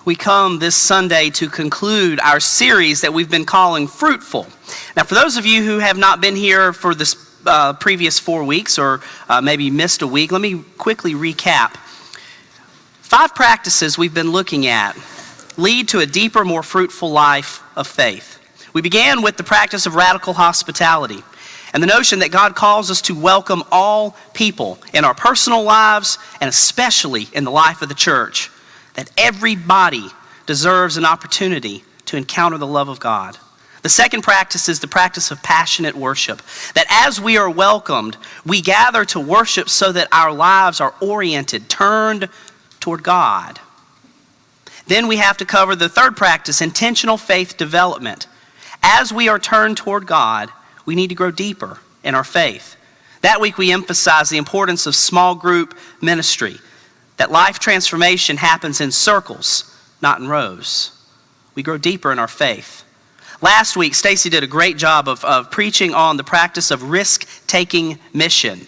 we come this Sunday to conclude our series that we've been calling Fruitful. Now, for those of you who have not been here for this previous 4 weeks or maybe missed a week, let me quickly recap. 5 practices we've been looking at lead to a deeper, more fruitful life of faith. We began with the practice of radical hospitality and the notion that God calls us to welcome all people in our personal lives and especially in the life of the church, that everybody deserves an opportunity to encounter the love of God. The second practice is the practice of passionate worship, that as we are welcomed, we gather to worship so that our lives are oriented, turned toward God. Then we have to cover the third practice, intentional faith development. As we are turned toward God, we need to grow deeper in our faith. That week we emphasize the importance of small group ministry, that life transformation happens in circles, not in rows. We grow deeper in our faith. Last week, Stacy did a great job of preaching on the practice of risk-taking mission.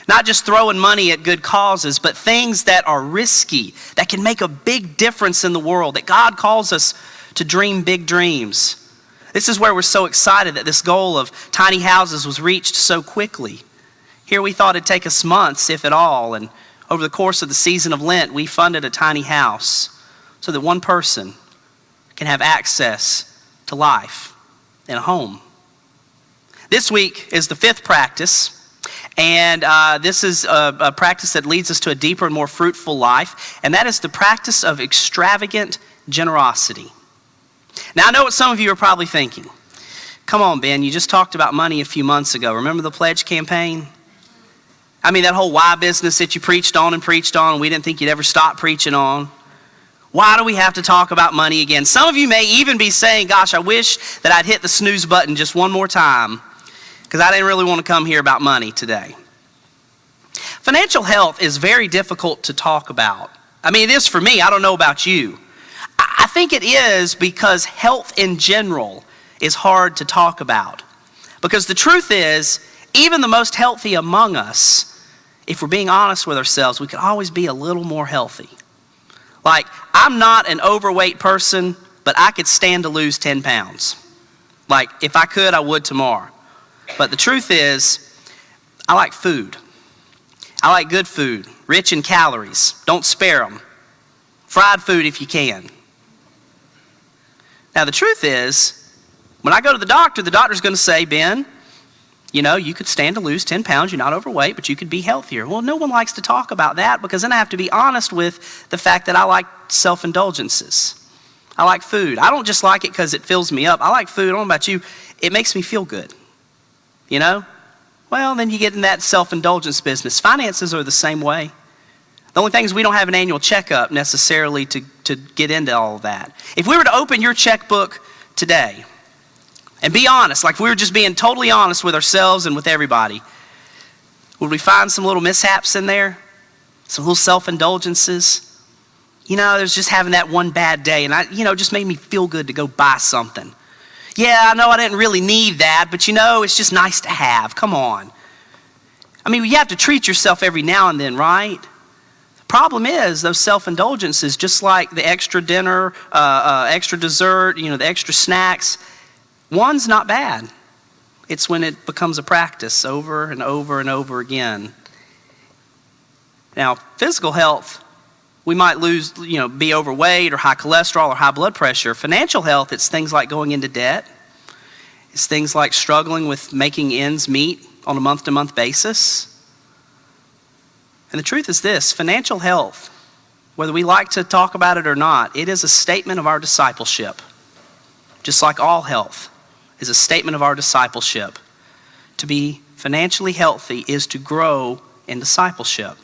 Not just throwing money at good causes, but things that are risky, that can make a big difference in the world, that God calls us to dream big dreams. This is where we're so excited that this goal of tiny houses was reached so quickly. Here we thought it'd take us months, if at all, and over the course of the season of Lent, we funded a tiny house so that one person can have access to life in a home. This week is the 5th practice, and this is a practice that leads us to a deeper and more fruitful life, and that is the practice of extravagant generosity. Now, I know what some of you are probably thinking. Come on, Ben, you just talked about money a few months ago. Remember the pledge campaign? I mean, that whole why business that you preached on, and we didn't think you'd ever stop preaching on. Why do we have to talk about money again? Some of you may even be saying, gosh, I wish that I'd hit the snooze button just one more time because I didn't really want to come here about money today. Financial health is very difficult to talk about. I mean, it is for me. I don't know about you. I think it is because health in general is hard to talk about. Because the truth is, even the most healthy among us, if we're being honest with ourselves, we could always be a little more healthy. Like, I'm not an overweight person, but I could stand to lose 10 pounds. Like, if I could, I would tomorrow. But the truth is, I like food. I like good food, rich in calories. Don't spare them. Fried food if you can. Now, the truth is, when I go to the doctor's going to say, Ben, you know, you could stand to lose 10 pounds. You're not overweight, but you could be healthier. Well, no one likes to talk about that because then I have to be honest with the fact that I like self-indulgences. I like food. I don't just like it because it fills me up. I like food. I don't know about you. It makes me feel good. You know? Well, then you get in that self-indulgence business. Finances are the same way. The only thing is we don't have an annual checkup necessarily to get into all of that. If we were to open your checkbook today, and be honest, like if we were just being totally honest with ourselves and with everybody, would we find some little mishaps in there? Some little self-indulgences? You know, there's just having that one bad day and just made me feel good to go buy something. Yeah, I know I didn't really need that, but it's just nice to have. Come on. I mean, you have to treat yourself every now and then, right? The problem is those self-indulgences, just like the extra dinner, extra dessert, the extra snacks, one's not bad. It's when it becomes a practice over and over and over again. Now, physical health, we might be overweight or high cholesterol or high blood pressure. Financial health, it's things like going into debt. It's things like struggling with making ends meet on a month-to-month basis. And the truth is this, financial health, whether we like to talk about it or not, it is a statement of our discipleship. Just like all health is a statement of our discipleship. To be financially healthy is to grow in discipleship.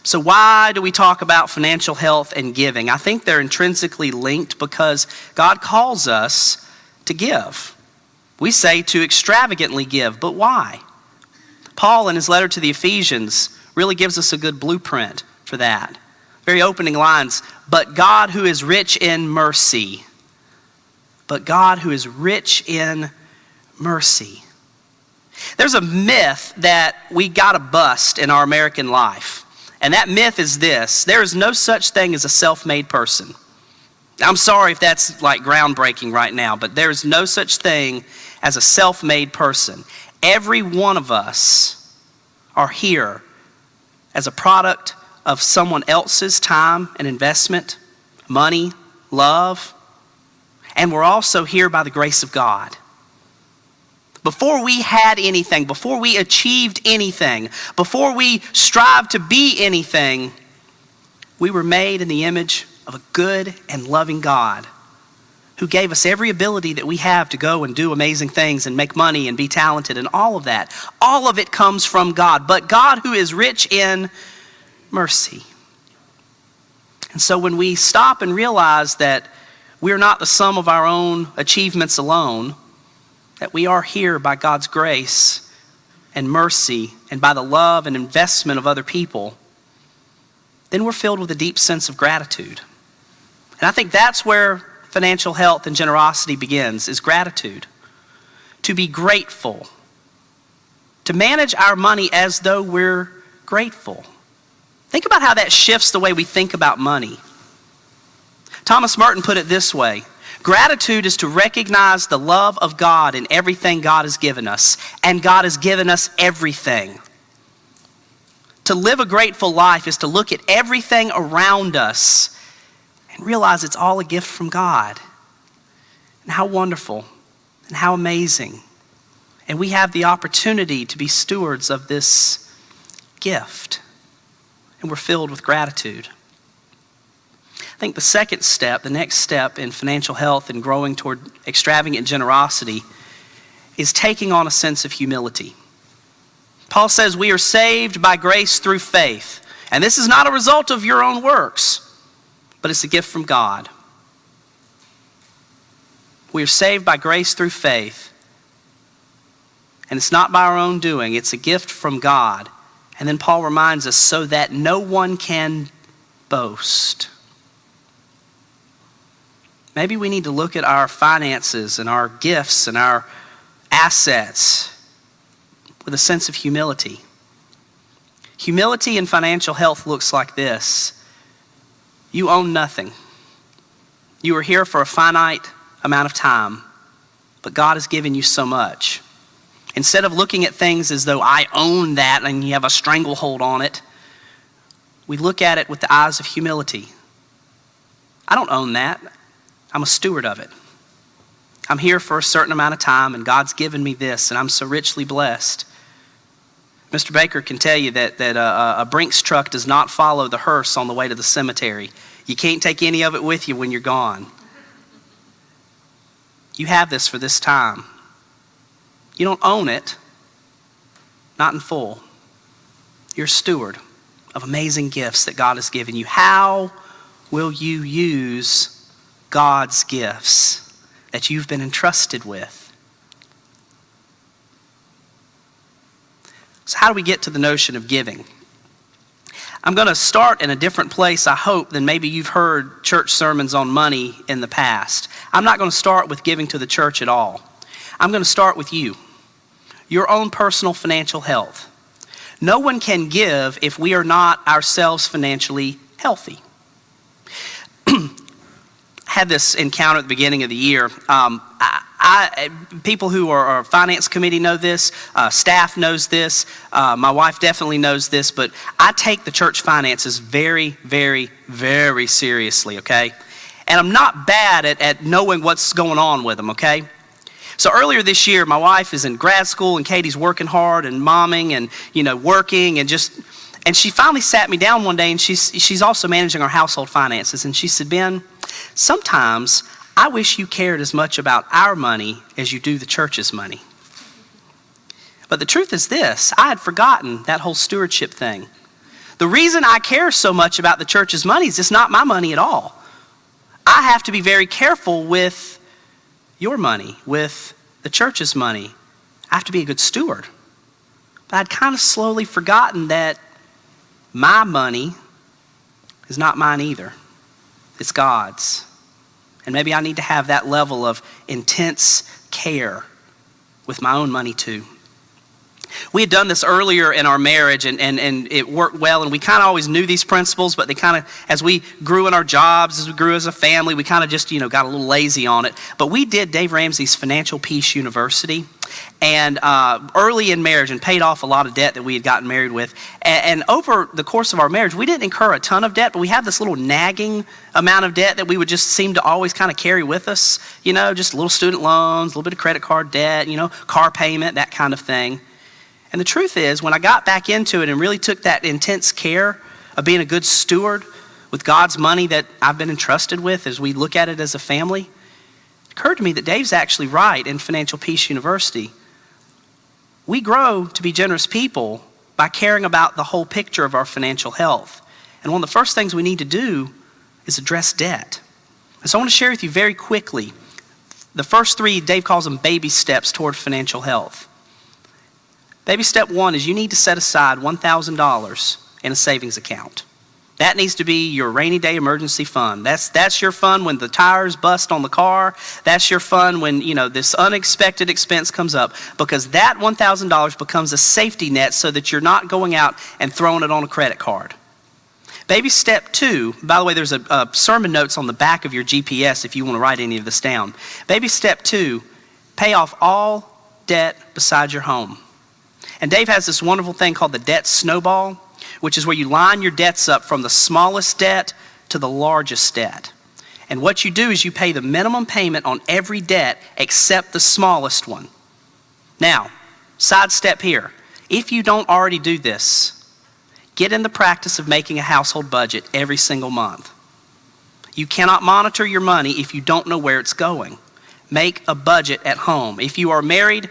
So why do we talk about financial health and giving? I think they're intrinsically linked because God calls us to give. We say to extravagantly give, but why? Paul, in his letter to the Ephesians, really gives us a good blueprint for that. Very opening lines, but God who is rich in mercy. But God who is rich in mercy. There's a myth that we got to bust in our American life. And that myth is this: there is no such thing as a self-made person. I'm sorry if that's like groundbreaking right now, but there is no such thing as a self-made person. Every one of us are here as a product of someone else's time and investment, money, love, and we're also here by the grace of God. Before we had anything, before we achieved anything, before we strived to be anything, we were made in the image of a good and loving God who gave us every ability that we have to go and do amazing things and make money and be talented and all of that. All of it comes from God, but God who is rich in mercy. And so when we stop and realize that we're not the sum of our own achievements alone, that we are here by God's grace and mercy and by the love and investment of other people, then we're filled with a deep sense of gratitude. And I think that's where financial health and generosity begins, is gratitude. To be grateful. To manage our money as though we're grateful. Think about how that shifts the way we think about money. Thomas Merton put it this way: gratitude is to recognize the love of God in everything God has given us, and God has given us everything. To live a grateful life is to look at everything around us and realize it's all a gift from God. And how wonderful and how amazing. And we have the opportunity to be stewards of this gift. And we're filled with gratitude. I think the second step, the next step in financial health and growing toward extravagant generosity is taking on a sense of humility. Paul says we are saved by grace through faith. And this is not a result of your own works, but it's a gift from God. We are saved by grace through faith. And it's not by our own doing, it's a gift from God. And then Paul reminds us, so that no one can boast. Maybe we need to look at our finances and our gifts and our assets with a sense of humility. Humility in financial health looks like this: you own nothing. You are here for a finite amount of time, but God has given you so much. Instead of looking at things as though I own that and you have a stranglehold on it, we look at it with the eyes of humility. I don't own that. I'm a steward of it. I'm here for a certain amount of time, and God's given me this, and I'm so richly blessed. Mr. Baker can tell you that a Brinks truck does not follow the hearse on the way to the cemetery. You can't take any of it with you when you're gone. You have this for this time. You don't own it, not in full. You're a steward of amazing gifts that God has given you. How will you use God's gifts that you've been entrusted with? So how do we get to the notion of giving? I'm going to start in a different place, I hope, than maybe you've heard church sermons on money in the past. I'm not going to start with giving to the church at all. I'm going to start with you, your own personal financial health. No one can give if we are not ourselves financially healthy. Had this encounter at the beginning of the year. People who are finance committee know this. Staff knows this. My wife definitely knows this. But I take the church finances very, very, very seriously, okay? And I'm not bad at knowing what's going on with them, okay? So earlier this year, my wife is in grad school, and Katie's working hard and momming and, working and she finally sat me down one day, and she's also managing our household finances. And she said, Ben, sometimes I wish you cared as much about our money as you do the church's money. But the truth is this: I had forgotten that whole stewardship thing. The reason I care so much about the church's money is it's not my money at all. I have to be very careful with your money, with the church's money. I have to be a good steward. But I'd kind of slowly forgotten that my money is not mine either. It's God's. And maybe I need to have that level of intense care with my own money too. We had done this earlier in our marriage, and it worked well, and we kind of always knew these principles, but they kind of, as we grew in our jobs, as we grew as a family, we kind of just, got a little lazy on it. But we did Dave Ramsey's Financial Peace University, and early in marriage, and paid off a lot of debt that we had gotten married with. And over the course of our marriage, we didn't incur a ton of debt, but we had this little nagging amount of debt that we would just seem to always kind of carry with us, just little student loans, a little bit of credit card debt, car payment, that kind of thing. And the truth is, when I got back into it and really took that intense care of being a good steward with God's money that I've been entrusted with as we look at it as a family, it occurred to me that Dave's actually right in Financial Peace University. We grow to be generous people by caring about the whole picture of our financial health. And one of the first things we need to do is address debt. And so I want to share with you very quickly the first three, Dave calls them baby steps toward financial health. Baby step one is you need to set aside $1,000 in a savings account. That needs to be your rainy day emergency fund. That's your fund when the tires bust on the car. That's your fund when, this unexpected expense comes up, because that $1,000 becomes a safety net so that you're not going out and throwing it on a credit card. Baby step two, by the way, there's a sermon notes on the back of your GPS if you want to write any of this down. Baby step two, pay off all debt besides your home. And Dave has this wonderful thing called the debt snowball, which is where you line your debts up from the smallest debt to the largest debt. And what you do is you pay the minimum payment on every debt except the smallest one. Now, side step here. If you don't already do this, get in the practice of making a household budget every single month. You cannot monitor your money if you don't know where it's going. Make a budget at home. If you are married,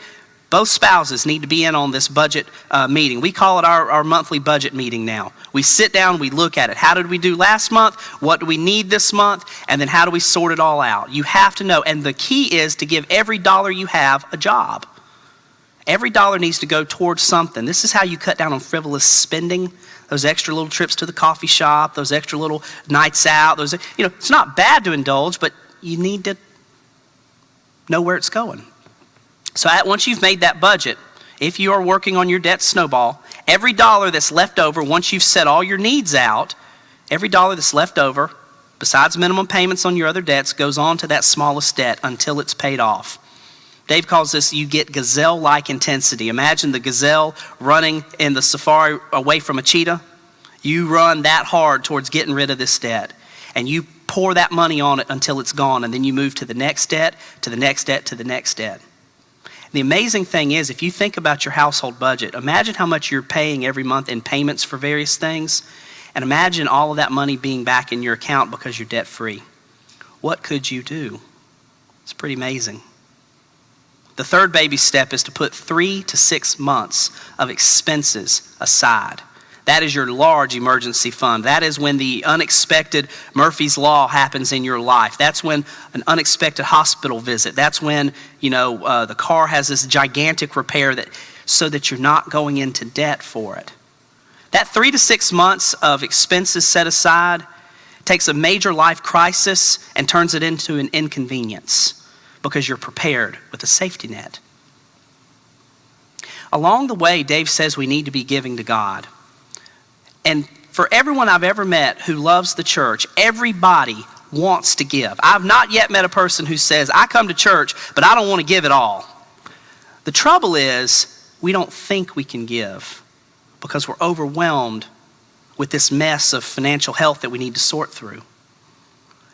both spouses need to be in on this budget meeting. We call it our monthly budget meeting now. We sit down, we look at it. How did we do last month? What do we need this month? And then how do we sort it all out? You have to know. And the key is to give every dollar you have a job. Every dollar needs to go towards something. This is how you cut down on frivolous spending. Those extra little trips to the coffee shop, those extra little nights out. It's not bad to indulge, but you need to know where it's going. So once you've made that budget, if you are working on your debt snowball, every dollar that's left over, once you've set all your needs out, every dollar that's left over, besides minimum payments on your other debts, goes on to that smallest debt until it's paid off. Dave calls this, you get gazelle-like intensity. Imagine the gazelle running in the safari away from a cheetah. You run that hard towards getting rid of this debt. And you pour that money on it until it's gone, and then you move to the next debt, to the next debt, to the next debt. The amazing thing is, if you think about your household budget, imagine how much you're paying every month in payments for various things, and imagine all of that money being back in your account because you're debt-free. What could you do? It's pretty amazing. The third baby step is to put 3 to 6 months of expenses aside. That is your large emergency fund. That is when the unexpected Murphy's Law happens in your life. That's when an unexpected hospital visit. That's when, the car has this gigantic repair so that you're not going into debt for it. That 3 to 6 months of expenses set aside takes a major life crisis and turns it into an inconvenience because you're prepared with a safety net. Along the way, Dave says we need to be giving to God. And for everyone I've ever met who loves the church, everybody wants to give. I've not yet met a person who says, I come to church, but I don't want to give it all. The trouble is, we don't think we can give because we're overwhelmed with this mess of financial health that we need to sort through.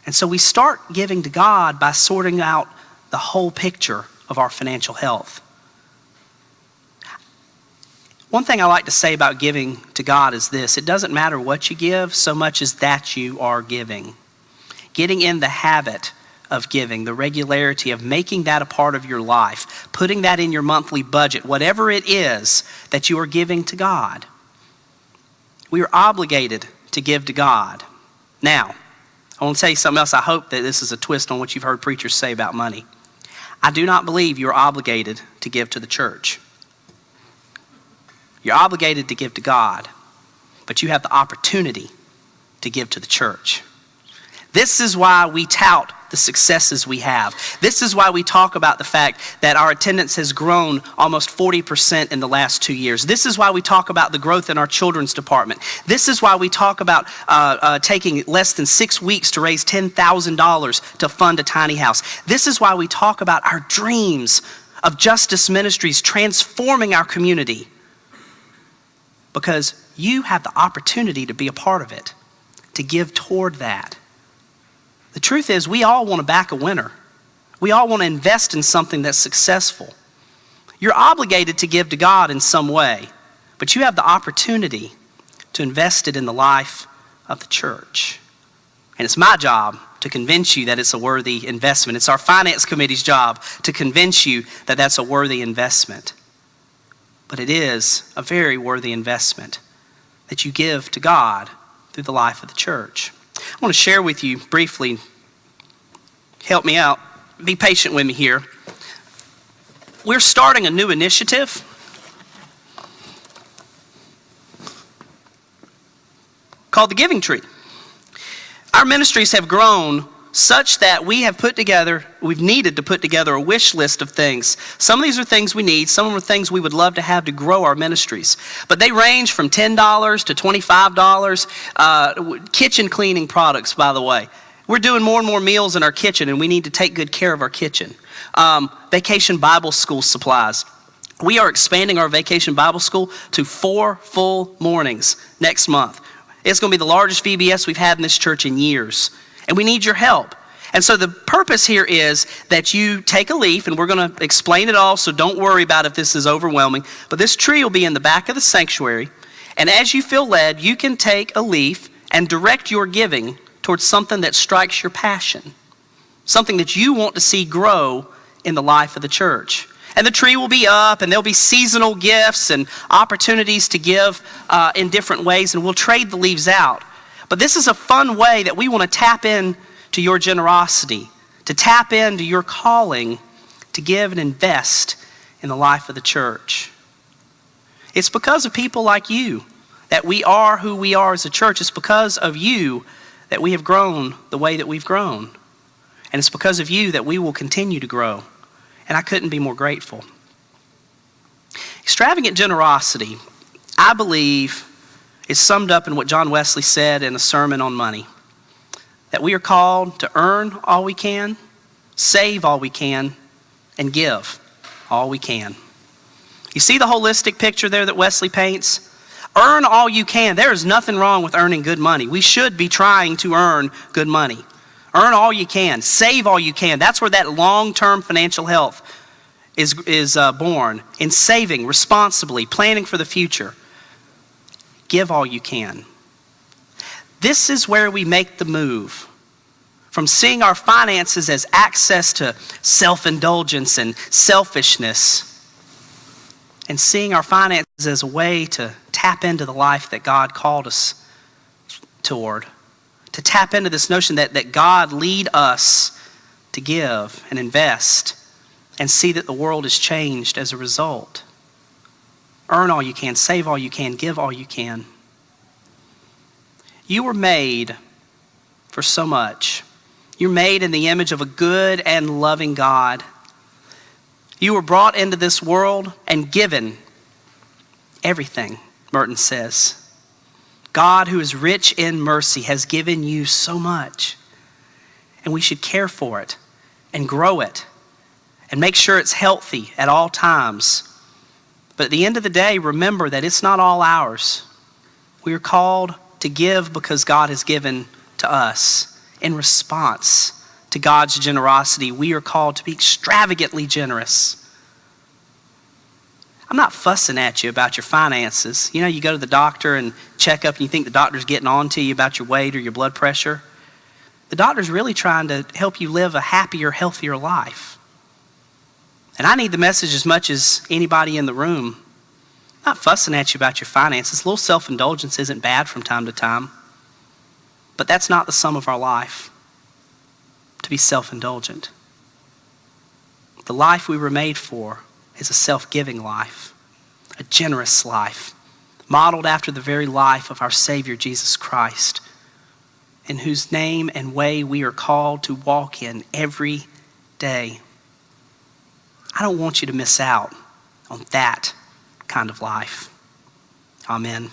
And so we start giving to God by sorting out the whole picture of our financial health. One thing I like to say about giving to God is this: it doesn't matter what you give so much as that you are giving. Getting in the habit of giving, the regularity of making that a part of your life, putting that in your monthly budget, whatever it is that you are giving to God. We are obligated to give to God. Now, I want to tell you something else. I hope that this is a twist on what you've heard preachers say about money. I do not believe you're obligated to give to the church. You're obligated to give to God, but you have the opportunity to give to the church. This is why we tout the successes we have. This is why we talk about the fact that our attendance has grown almost 40% in the last 2 years. This is why we talk about the growth in our children's department. This is why we talk about taking less than 6 weeks to raise $10,000 to fund a tiny house. This is why we talk about our dreams of justice ministries transforming our community. Because you have the opportunity to be a part of it, to give toward that. The truth is, we all want to back a winner. We all want to invest in something that's successful. You're obligated to give to God in some way, but you have the opportunity to invest it in the life of the church. And it's my job to convince you that it's a worthy investment. It's our finance committee's job to convince you that that's a worthy investment. But it is a very worthy investment that you give to God through the life of the church. I want to share with you briefly, help me out, be patient with me here. We're starting a new initiative. Called the Giving Tree. Our ministries have grown such that we've needed to put together a wish list of things. Some of these are things we need, some of them are things we would love to have to grow our ministries. But they range from $10 to $25. Kitchen cleaning products, by the way. We're doing more and more meals in our kitchen, and we need to take good care of our kitchen. Vacation Bible school supplies. We are expanding our Vacation Bible School to 4 full mornings next month. It's going to be the largest VBS we've had in this church in years. And we need your help. And so the purpose here is that you take a leaf, and we're going to explain it all, so don't worry about if this is overwhelming. But this tree will be in the back of the sanctuary. And as you feel led, you can take a leaf and direct your giving towards something that strikes your passion, something that you want to see grow in the life of the church. And the tree will be up, and there'll be seasonal gifts and opportunities to give in different ways, and we'll trade the leaves out. But this is a fun way that we want to tap in to your generosity, to tap into your calling to give and invest in the life of the church. It's because of people like you that we are who we are as a church. It's because of you that we have grown the way that we've grown. And it's because of you that we will continue to grow. And I couldn't be more grateful. Extravagant generosity, I believe, is summed up in what John Wesley said in a sermon on money. That we are called to earn all we can, save all we can, and give all we can. You see the holistic picture there that Wesley paints? Earn all you can. There is nothing wrong with earning good money. We should be trying to earn good money. Earn all you can. Save all you can. That's where that long-term financial health is born. In saving responsibly, planning for the future. Give all you can. This is where we make the move from seeing our finances as access to self-indulgence and selfishness, and seeing our finances as a way to tap into the life that God called us toward, to tap into this notion that God lead us to give and invest and see that the world is changed as a result. Earn all you can, save all you can, give all you can. You were made for so much. You're made in the image of a good and loving God. You were brought into this world and given everything, Merton says. God, who is rich in mercy, has given you so much. And we should care for it and grow it and make sure it's healthy at all times. But at the end of the day, remember that it's not all ours. We are called to give because God has given to us. In response to God's generosity, we are called to be extravagantly generous. I'm not fussing at you about your finances. You know, you go to the doctor and check up and you think the doctor's getting on to you about your weight or your blood pressure. The doctor's really trying to help you live a happier, healthier life. And I need the message as much as anybody in the room. I'm not fussing at you about your finances. A little self-indulgence isn't bad from time to time. But that's not the sum of our life, to be self-indulgent. The life we were made for is a self-giving life, a generous life, modeled after the very life of our Savior, Jesus Christ. in whose name and way we are called to walk in every day. I don't want you to miss out on that kind of life. Amen.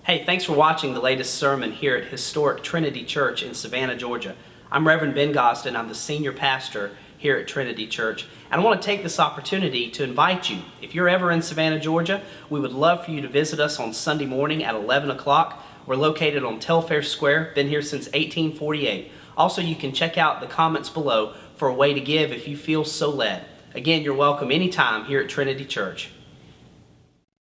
Hey, thanks for watching the latest sermon here at historic Trinity Church in Savannah, Georgia. I'm Reverend Ben Gostin. I'm the senior pastor here at Trinity Church. And I want to take this opportunity to invite you. If you're ever in Savannah, Georgia, we would love for you to visit us on Sunday morning at 11 o'clock. We're located on Telfair Square, been here since 1848. Also, you can check out the comments below for a way to give if you feel so led. Again, you're welcome anytime here at Trinity Church.